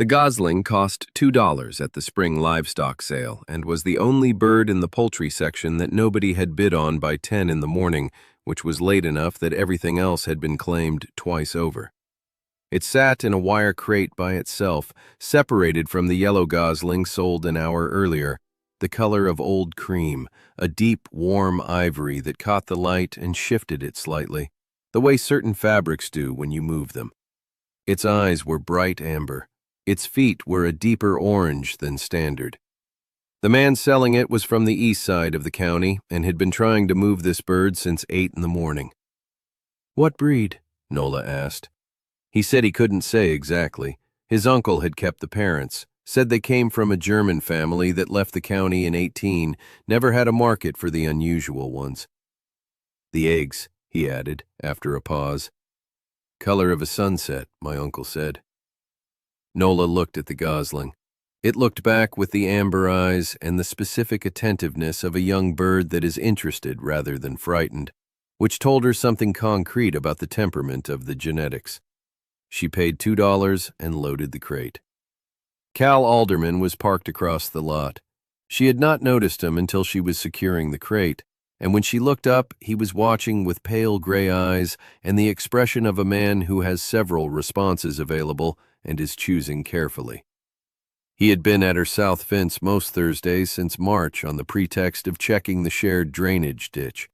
The gosling cost $2 at the spring livestock sale and was the only bird in the poultry section that nobody had bid on by 10 in the morning, which was late enough that everything else had been claimed twice over. It sat in a wire crate by itself, separated from the yellow gosling sold an hour earlier, the color of old cream, a deep, warm ivory that caught the light and shifted it slightly, the way certain fabrics do when you move them. Its eyes were bright amber. Its feet were a deeper orange than standard. The man selling it was from the east side of the county and had been trying to move this bird since 8 in the morning. "What breed?" Nola asked. He said he couldn't say exactly. His uncle had kept the parents, said they came from a German family that left the county in 18, never had a market for the unusual ones. "The eggs," he added, after a pause. "Color of a sunset," my uncle said. Nola looked at the gosling. It looked back with the amber eyes and the specific attentiveness of a young bird that is interested rather than frightened, which told her something concrete about the temperament of the genetics. She paid $2 and loaded the crate. Cal Alderman was parked across the lot. She had not noticed him until she was securing the crate, and when she looked up, he was watching with pale gray eyes and the expression of a man who has several responses available and is choosing carefully. He had been at her south fence most Thursdays since March on the pretext of checking the shared drainage ditch.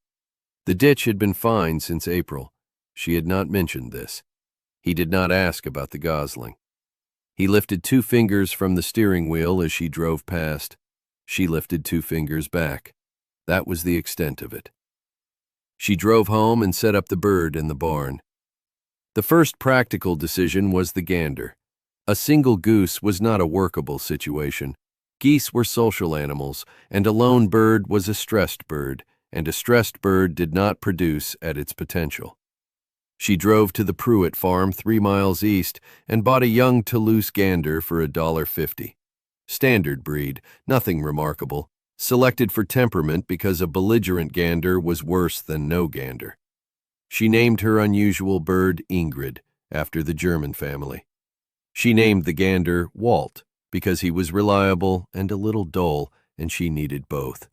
The ditch had been fine since April. She had not mentioned this. He did not ask about the gosling. He lifted 2 fingers from the steering wheel as she drove past. She lifted 2 fingers back. That was the extent of it. She drove home and set up the bird in the barn. The first practical decision was the gander. A single goose was not a workable situation. Geese were social animals, and a lone bird was a stressed bird, and a stressed bird did not produce at its potential. She drove to the Pruitt farm 3 miles east and bought a young Toulouse gander for $1.50. Standard breed, nothing remarkable, selected for temperament because a belligerent gander was worse than no gander. She named her unusual bird Ingrid, after the German family. She named the gander Walt because he was reliable and a little dull, and she needed both.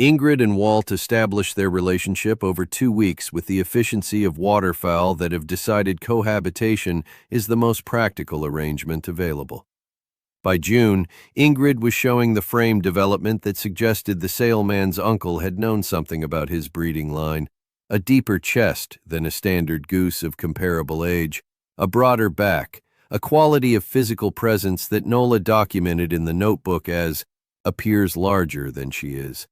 Ingrid and Walt established their relationship over 2 weeks with the efficiency of waterfowl that have decided cohabitation is the most practical arrangement available. By June, Ingrid was showing the frame development that suggested the saleman's uncle had known something about his breeding line, a deeper chest than a standard goose of comparable age, a broader back, a quality of physical presence that Nola documented in the notebook as appears larger than she is.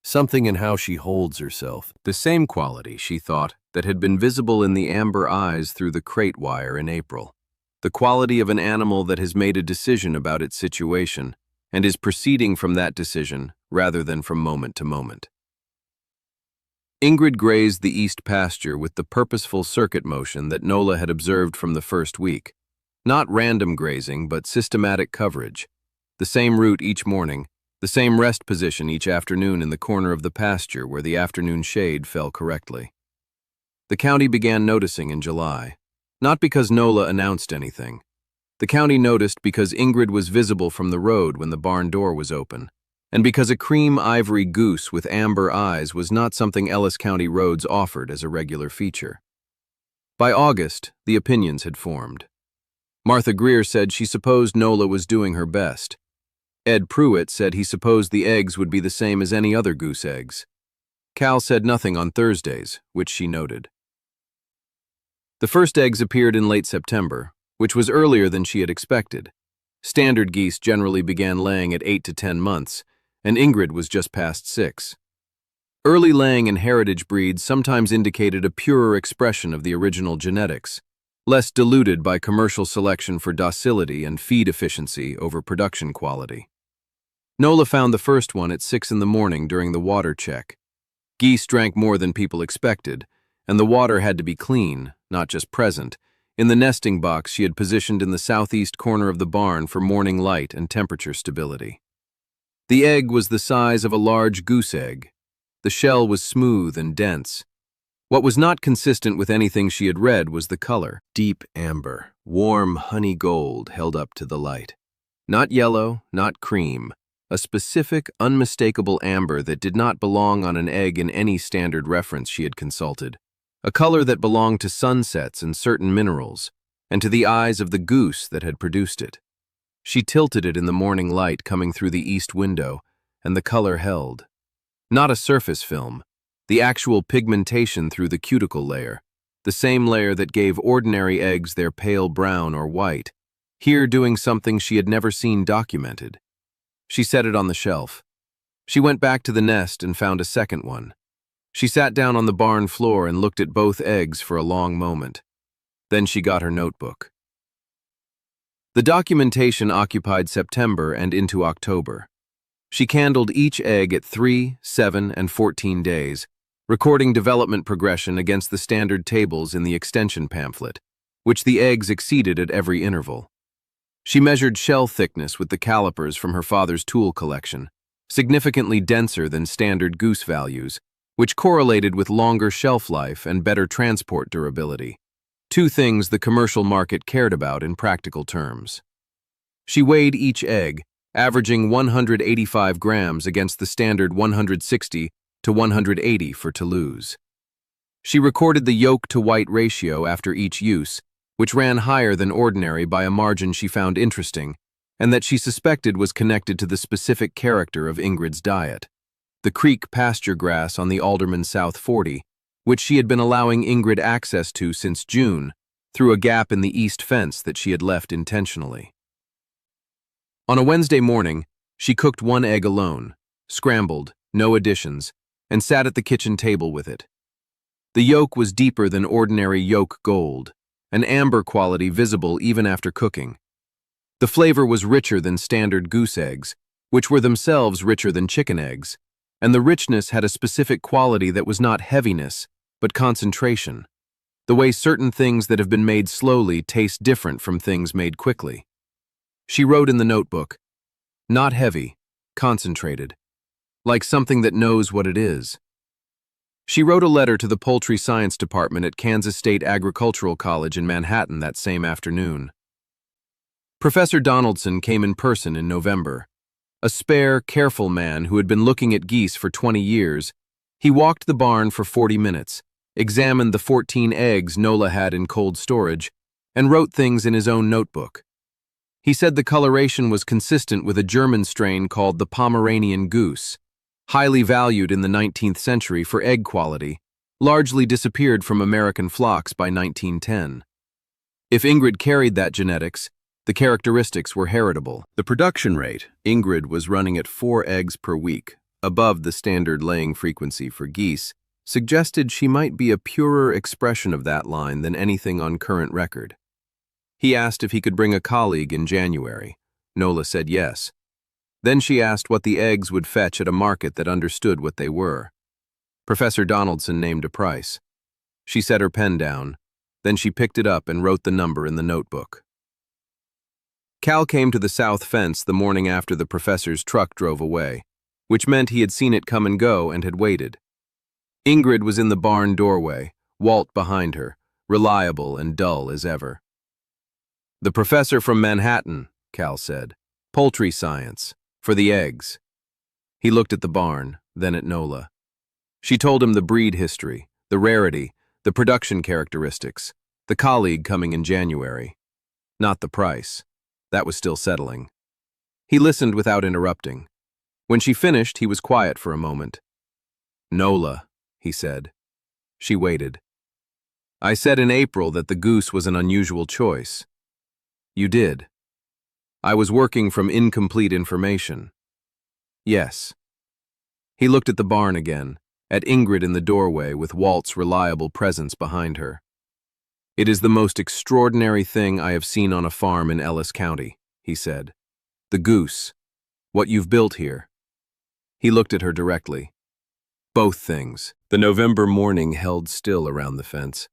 Something in how she holds herself, the same quality, she thought, that had been visible in the amber eyes through the crate wire in April. The quality of an animal that has made a decision about its situation and is proceeding from that decision rather than from moment to moment. Ingrid grazed the east pasture with the purposeful circuit motion that Nola had observed from the first week. Not random grazing, but systematic coverage. The same route each morning, the same rest position each afternoon in the corner of the pasture where the afternoon shade fell correctly. The county began noticing in July, not because Nola announced anything. The county noticed because Ingrid was visible from the road when the barn door was open, and because a cream ivory goose with amber eyes was not something Ellis County roads offered as a regular feature. By August, the opinions had formed. Martha Greer said she supposed Nola was doing her best. Ed Pruitt said he supposed the eggs would be the same as any other goose eggs. Cal said nothing on Thursdays, which she noted. The first eggs appeared in late September, which was earlier than she had expected. Standard geese generally began laying at 8 to 10 months, and Ingrid was just past 6. Early laying in heritage breeds sometimes indicated a purer expression of the original genetics, less diluted by commercial selection for docility and feed efficiency over production quality. Nola found the first one at 6 in the morning during the water check. Geese drank more than people expected, and the water had to be clean, not just present, in the nesting box she had positioned in the southeast corner of the barn for morning light and temperature stability. The egg was the size of a large goose egg. The shell was smooth and dense. What was not consistent with anything she had read was the color, deep amber, warm honey gold held up to the light. Not yellow, not cream, a specific, unmistakable amber that did not belong on an egg in any standard reference she had consulted. A color that belonged to sunsets and certain minerals, and to the eyes of the goose that had produced it. She tilted it in the morning light coming through the east window, and the color held. Not a surface film, the actual pigmentation through the cuticle layer, the same layer that gave ordinary eggs their pale brown or white, here doing something she had never seen documented. She set it on the shelf. She went back to the nest and found a second one. She sat down on the barn floor and looked at both eggs for a long moment. Then she got her notebook. The documentation occupied September and into October. She candled each egg at 3, 7, and 14 days, recording development progression against the standard tables in the extension pamphlet, which the eggs exceeded at every interval. She measured shell thickness with the calipers from her father's tool collection, significantly denser than standard goose values, which correlated with longer shelf life and better transport durability, two things the commercial market cared about in practical terms. She weighed each egg, averaging 185 grams against the standard 160 to 180 for Toulouse. She recorded the yolk-to-white ratio after each use, which ran higher than ordinary by a margin she found interesting, and that she suspected was connected to the specific character of Ingrid's diet. The creek pasture grass on the Alderman South 40, which she had been allowing Ingrid access to since June, through a gap in the east fence that she had left intentionally. On a Wednesday morning, she cooked one egg alone, scrambled, no additions, and sat at the kitchen table with it. The yolk was deeper than ordinary yolk gold, an amber quality visible even after cooking. The flavor was richer than standard goose eggs, which were themselves richer than chicken eggs, and the richness had a specific quality that was not heaviness, but concentration, the way certain things that have been made slowly taste different from things made quickly. She wrote in the notebook, "Not heavy, concentrated, like something that knows what it is." She wrote a letter to the Poultry Science Department at Kansas State Agricultural College in Manhattan that same afternoon. Professor Donaldson came in person in November. A spare, careful man who had been looking at geese for 20 years, he walked the barn for 40 minutes, examined the 14 eggs Nola had in cold storage, and wrote things in his own notebook. He said the coloration was consistent with a German strain called the Pomeranian goose, highly valued in the 19th century for egg quality, largely disappeared from American flocks by 1910. If Ingrid carried that genetics, the characteristics were heritable. The production rate, Ingrid was running at 4 eggs per week, above the standard laying frequency for geese, suggested she might be a purer expression of that line than anything on current record. He asked if he could bring a colleague in January. Nola said yes. Then she asked what the eggs would fetch at a market that understood what they were. Professor Donaldson named a price. She set her pen down. Then she picked it up and wrote the number in the notebook. Cal came to the south fence the morning after the professor's truck drove away, which meant he had seen it come and go and had waited. Ingrid was in the barn doorway, Walt behind her, reliable and dull as ever. "The professor from Manhattan," Cal said. "Poultry science. For the eggs." He looked at the barn, then at Nola. She told him the breed history, the rarity, the production characteristics, the colleague coming in January. Not the price. That was still settling. He listened without interrupting. When she finished, he was quiet for a moment. "Nola," he said. She waited. "I said in April that the goose was an unusual choice. You did. I was working from incomplete information." "Yes." He looked at the barn again, at Ingrid in the doorway with Walt's reliable presence behind her. "It is the most extraordinary thing I have seen on a farm in Ellis County," he said. "The goose. What you've built here." He looked at her directly. "Both things." The November morning held still around the fence.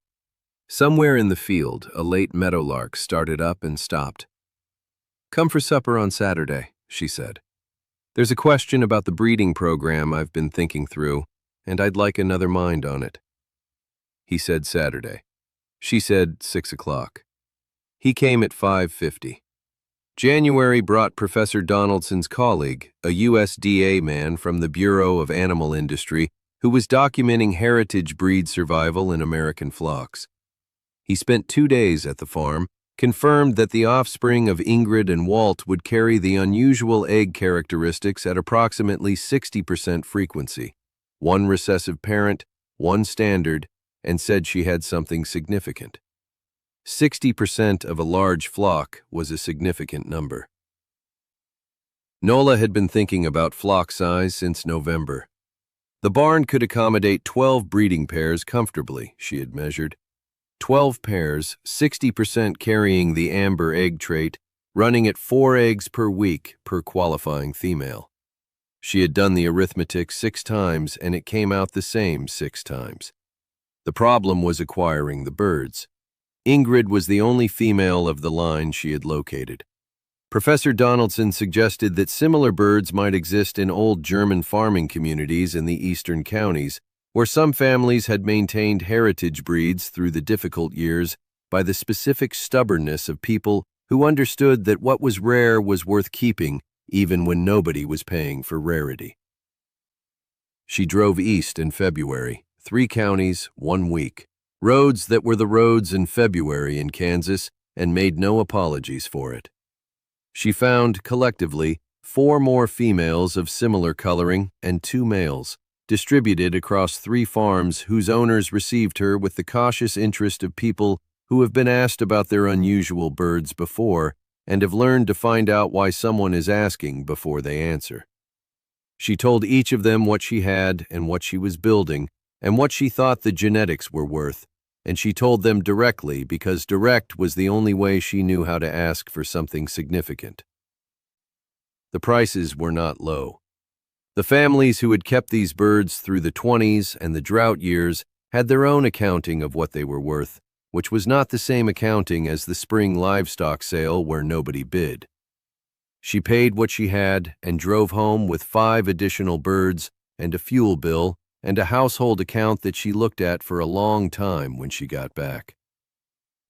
Somewhere in the field, a late meadowlark started up and stopped. "Come for supper on Saturday," she said. "There's a question about the breeding program I've been thinking through, and I'd like another mind on it." He said Saturday. She said 6 o'clock. He came at 5:50. January brought Professor Donaldson's colleague, a USDA man from the Bureau of Animal Industry, who was documenting heritage breed survival in American flocks. He spent 2 days at the farm, confirmed that the offspring of Ingrid and Walt would carry the unusual egg characteristics at approximately 60% frequency, one recessive parent, one standard, and said she had something significant. 60% of a large flock was a significant number. Nola had been thinking about flock size since November. The barn could accommodate 12 breeding pairs comfortably, she had measured. 12 pairs, 60% carrying the amber egg trait, running at 4 eggs per week per qualifying female. She had done the arithmetic 6 times, and it came out the same 6 times. The problem was acquiring the birds. Ingrid was the only female of the line she had located. Professor Donaldson suggested that similar birds might exist in old German farming communities in the eastern counties, where some families had maintained heritage breeds through the difficult years by the specific stubbornness of people who understood that what was rare was worth keeping even when nobody was paying for rarity. She drove east in February, 3 counties, 1 week. Roads that were the roads in February in Kansas, and made no apologies for it. She found, collectively, 4 more females of similar coloring and 2 males, distributed across 3 farms whose owners received her with the cautious interest of people who have been asked about their unusual birds before and have learned to find out why someone is asking before they answer. She told each of them what she had and what she was building and what she thought the genetics were worth, and she told them directly because direct was the only way she knew how to ask for something significant. The prices were not low. The families who had kept these birds through the 20s and the drought years had their own accounting of what they were worth, which was not the same accounting as the spring livestock sale where nobody bid. She paid what she had and drove home with 5 additional birds and a fuel bill and a household account that she looked at for a long time when she got back.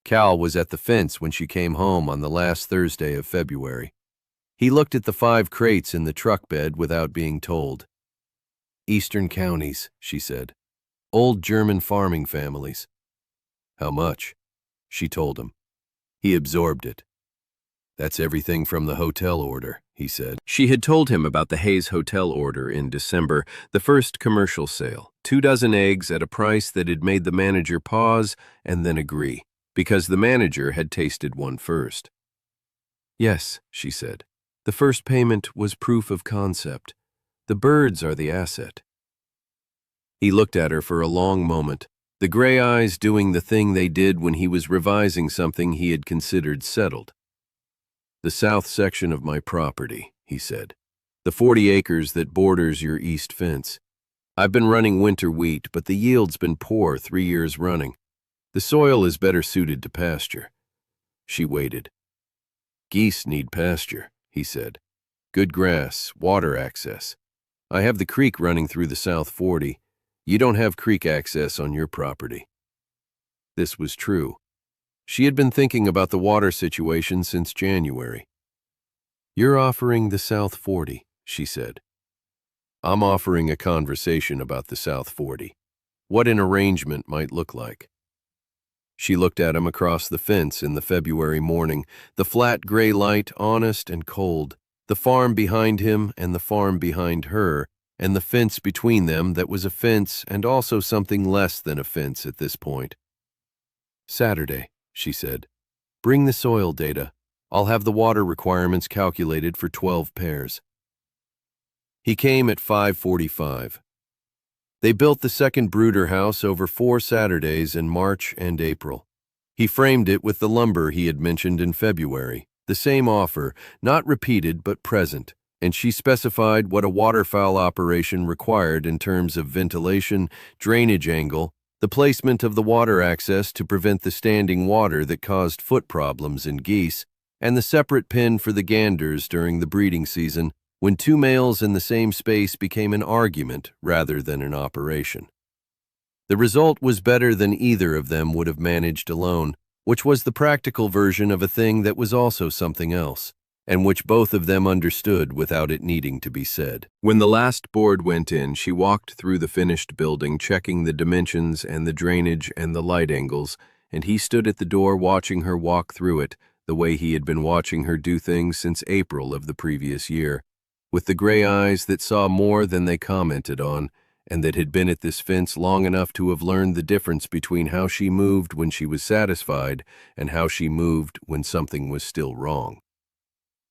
Cal was at the fence when she came home on the last Thursday of February. He looked at the 5 crates in the truck bed without being told. "Eastern counties," she said. "Old German farming families." "How much?" She told him. He absorbed it. "That's everything from the hotel order," he said. She had told him about the Hayes Hotel order in December, the first commercial sale, 24 eggs at a price that had made the manager pause and then agree, because the manager had tasted one first. "Yes," she said. "The first payment was proof of concept. The birds are the asset." He looked at her for a long moment, the gray eyes doing the thing they did when he was revising something he had considered settled. "The south section of my property," he said. "The 40 acres that borders your east fence. I've been running winter wheat, but the yield's been poor 3 years running. The soil is better suited to pasture." She waited. "Geese need pasture," he said. "Good grass, water access. I have the creek running through the South 40. You don't have creek access on your property." This was true. She had been thinking about the water situation since January. "You're offering the South 40, she said. "I'm offering a conversation about the South 40. What an arrangement might look like." She looked at him across the fence in the February morning, the flat gray light honest and cold, the farm behind him and the farm behind her, and the fence between them that was a fence and also something less than a fence at this point. "Saturday," she said. "Bring the soil data. I'll have the water requirements calculated for 12 pairs." He came at 5:45. They built the second brooder house over 4 Saturdays in March and April. He framed it with the lumber he had mentioned in February, the same offer, not repeated but present, and she specified what a waterfowl operation required in terms of ventilation, drainage angle, the placement of the water access to prevent the standing water that caused foot problems in geese, and the separate pen for the ganders during the breeding season, when 2 males in the same space became an argument rather than an operation. The result was better than either of them would have managed alone, which was the practical version of a thing that was also something else, and which both of them understood without it needing to be said. When the last board went in, she walked through the finished building, checking the dimensions and the drainage and the light angles, and he stood at the door watching her walk through it, the way he had been watching her do things since April of the previous year, with the gray eyes that saw more than they commented on, and that had been at this fence long enough to have learned the difference between how she moved when she was satisfied and how she moved when something was still wrong.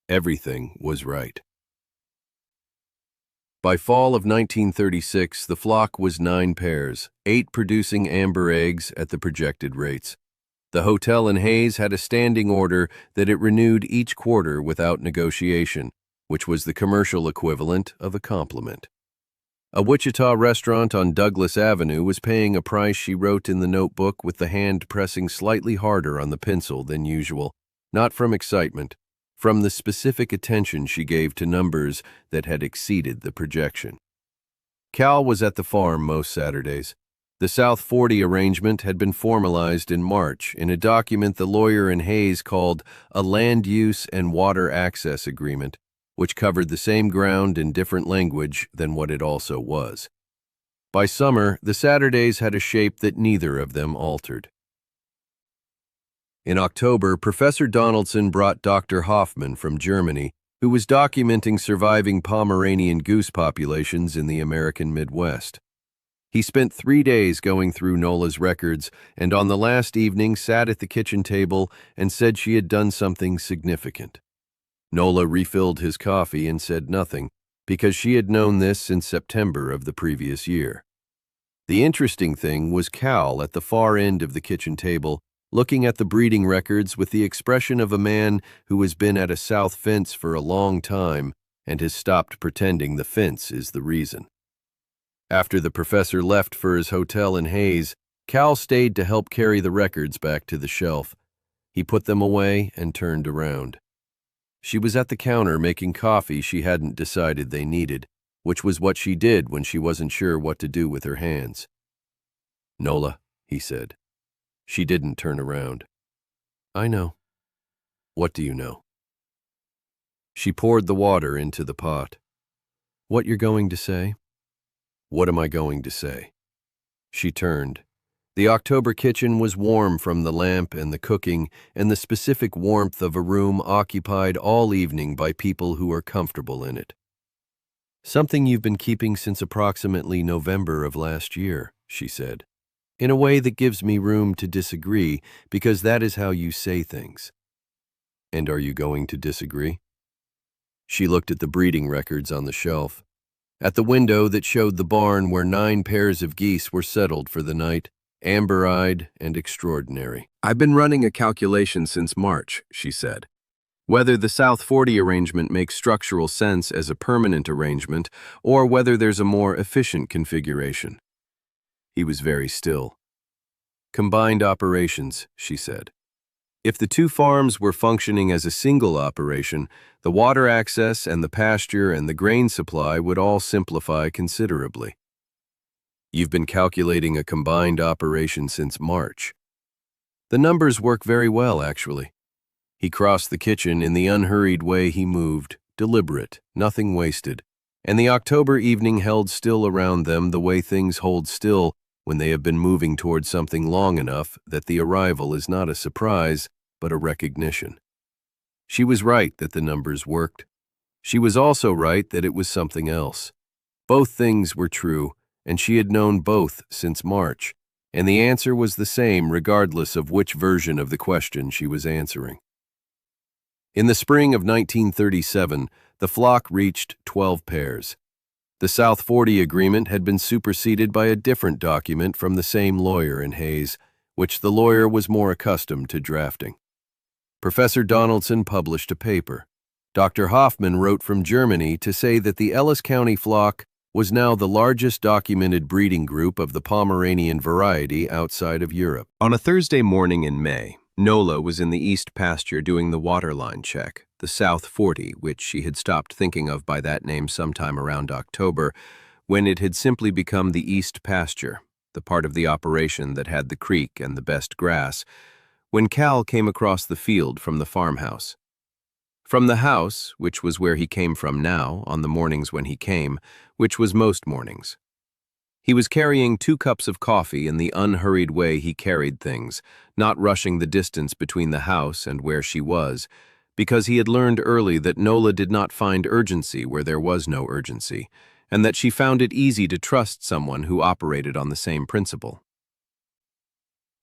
Everything was right. By fall of 1936, the flock was 9 pairs, 8 producing amber eggs at the projected rates. The hotel in Hayes had a standing order that it renewed each quarter without negotiation, which was the commercial equivalent of a compliment. A Wichita restaurant on Douglas Avenue was paying a price she wrote in the notebook with the hand pressing slightly harder on the pencil than usual, not from excitement, from the specific attention she gave to numbers that had exceeded the projection. Cal was at the farm most Saturdays. The South 40 arrangement had been formalized in March in a document the lawyer in Hayes called a Land Use and Water Access Agreement, which covered the same ground in different language than what it also was. By summer, the Saturdays had a shape that neither of them altered. In October, Professor Donaldson brought Dr. Hoffman from Germany, who was documenting surviving Pomeranian goose populations in the American Midwest. He spent 3 days going through Nola's records, and on the last evening sat at the kitchen table and said she had done something significant. Nola refilled his coffee and said nothing, because she had known this since September of the previous year. The interesting thing was Cal at the far end of the kitchen table, looking at the breeding records with the expression of a man who has been at a south fence for a long time and has stopped pretending the fence is the reason. After the professor left for his hotel in Hayes, Cal stayed to help carry the records back to the shelf. He put them away and turned around. She was at the counter making coffee she hadn't decided they needed, which was what she did when she wasn't sure what to do with her hands. "Nola," he said. She didn't turn around. "I know." "What do you know?" She poured the water into the pot. "What you're going to say?" "What am I going to say?" She turned. The October kitchen was warm from the lamp and the cooking and the specific warmth of a room occupied all evening by people who are comfortable in it. "Something you've been keeping since approximately November of last year," she said, "in a way that gives me room to disagree, because that is how you say things." "And are you going to disagree?" She looked at the breeding records on the shelf, at the window that showed the barn where 9 pairs of geese were settled for the night, amber-eyed and extraordinary. "I've been running a calculation since March," she said. "Whether the South 40 arrangement makes structural sense as a permanent arrangement, or whether there's a more efficient configuration." He was very still. "Combined operations," she said. "If the 2 farms were functioning as a single operation, the water access and the pasture and the grain supply would all simplify considerably." "You've been calculating a combined operation since March." "The numbers work very well, actually." He crossed the kitchen in the unhurried way he moved, deliberate, nothing wasted, and the October evening held still around them the way things hold still when they have been moving toward something long enough that the arrival is not a surprise, but a recognition. She was right that the numbers worked. She was also right that it was something else. Both things were true, and she had known both since March, and the answer was the same regardless of which version of the question she was answering. In the spring of 1937, the flock reached 12 pairs. The South 40 agreement had been superseded by a different document from the same lawyer in Hayes, which the lawyer was more accustomed to drafting. Professor Donaldson published a paper. Dr. Hoffman wrote from Germany to say that the Ellis County flock was now the largest documented breeding group of the Pomeranian variety outside of Europe. On a Thursday morning in May, Nola was in the east pasture doing the waterline check, the South 40, which she had stopped thinking of by that name sometime around October, when it had simply become the east pasture, the part of the operation that had the creek and the best grass, when Cal came across the field from the farmhouse. From the house, which was where he came from now, on the mornings when he came, which was most mornings. He was carrying 2 cups of coffee in the unhurried way he carried things, not rushing the distance between the house and where she was, because he had learned early that Nola did not find urgency where there was no urgency, and that she found it easy to trust someone who operated on the same principle.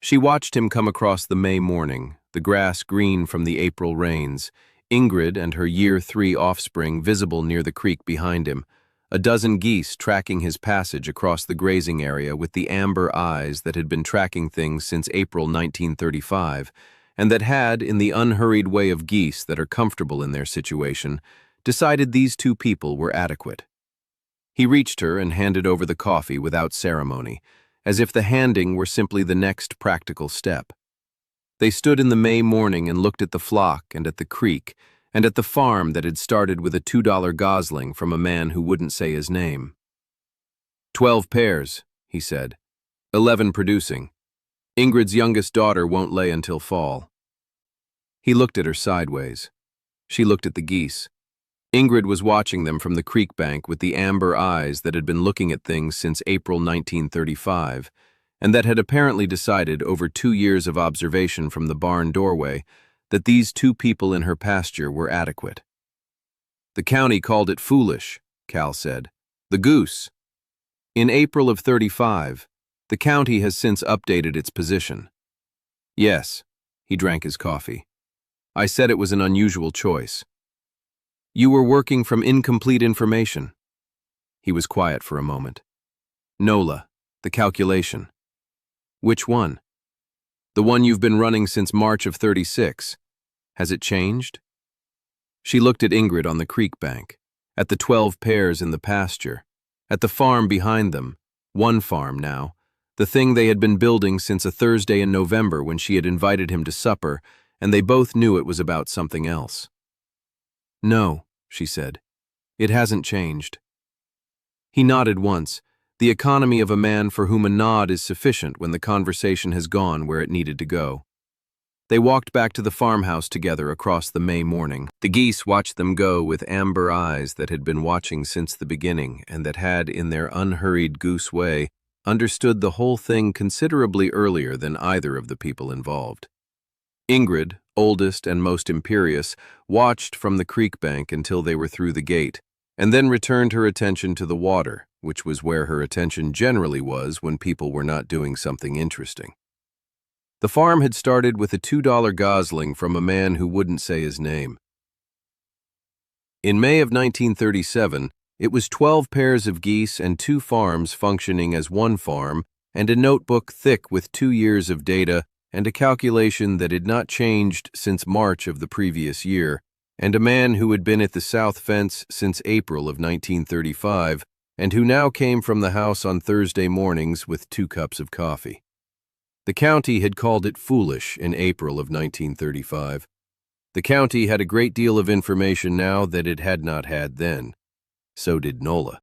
She watched him come across the May morning, the grass green from the April rains, Ingrid and her year 3 offspring visible near the creek behind him, a dozen geese tracking his passage across the grazing area with the amber eyes that had been tracking things since April 1935, and that had, in the unhurried way of geese that are comfortable in their situation, decided these 2 people were adequate. He reached her and handed over the coffee without ceremony, as if the handing were simply the next practical step. They stood in the May morning and looked at the flock and at the creek, and at the farm that had started with a $2 gosling from a man who wouldn't say his name. 12 pairs, he said. 11 producing. Ingrid's youngest daughter won't lay until fall. He looked at her sideways. She looked at the geese. Ingrid was watching them from the creek bank with the amber eyes that had been looking at things since April 1935, and that had apparently decided over 2 years of observation from the barn doorway that these 2 people in her pasture were adequate. The county called it foolish, Cal said. The goose. In April of 35, the county has since updated its position. Yes, he drank his coffee. I said it was an unusual choice. You were working from incomplete information. He was quiet for a moment. Nola, the calculation. Which one? The one you've been running since March of 36. Has it changed? She looked at Ingrid on the creek bank, at the 12 pairs in the pasture, at the farm behind them, one farm now, the thing they had been building since a Thursday in November when she had invited him to supper, and they both knew it was about something else. No, she said. It hasn't changed. He nodded once, the economy of a man for whom a nod is sufficient when the conversation has gone where it needed to go. They walked back to the farmhouse together across the May morning. The geese watched them go with amber eyes that had been watching since the beginning and that had, in their unhurried goose way, understood the whole thing considerably earlier than either of the people involved. Ingrid, oldest and most imperious, watched from the creek bank until they were through the gate, and then returned her attention to the water, which was where her attention generally was when people were not doing something interesting. The farm had started with a $2 gosling from a man who wouldn't say his name. In May of 1937, it was 12 pairs of geese and 2 farms functioning as one farm, and a notebook thick with 2 years of data and a calculation that had not changed since March of the previous year, and a man who had been at the south fence since April of 1935, and who now came from the house on Thursday mornings with 2 cups of coffee. The county had called it foolish in April of 1935. The county had a great deal of information now that it had not had then. So did Nola.